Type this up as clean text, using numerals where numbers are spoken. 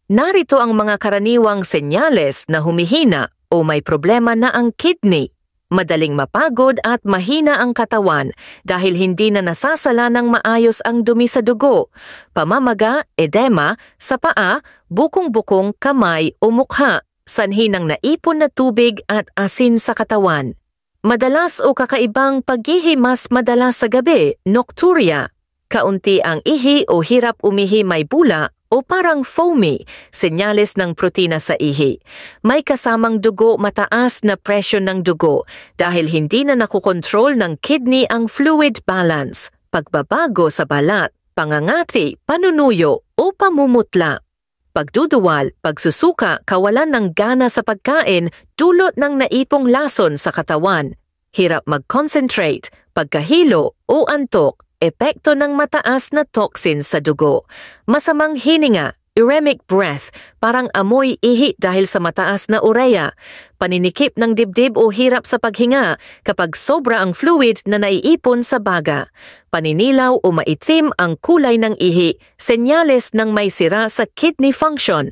Narito ang mga karaniwang senyales na humihina o may problema na ang kidney. Madaling mapagod at mahina ang katawan dahil hindi na nasasala ng maayos ang dumi sa dugo, pamamaga, edema, sa paa, bukong-bukong, kamay o mukha, sanhi ng naipon na tubig at asin sa katawan. Madalas o kakaibang pag-ihi mas madalas sa gabi, nocturia. Kaunti ang ihi o hirap umihi may bula o parang foamy, senyales ng protina sa ihi. May kasamang dugo, mataas na presyon ng dugo dahil hindi na nakokontrol ng kidney ang fluid balance, pagbabago sa balat, pangangati, panunuyo o pamumutla. Pagduduwal, pagsusuka, kawalan ng gana sa pagkain dulot ng naipong lason sa katawan, hirap mag-concentrate, pagkahilo o antok, epekto ng mataas na toxin sa dugo, masamang hininga, uremic breath, parang amoy ihi dahil sa mataas na urea, paninikip ng dibdib o hirap sa paghinga kapag sobra ang fluid na naiipon sa baga, paninilaw o maitim ang kulay ng ihi, senyales ng may sira sa kidney function.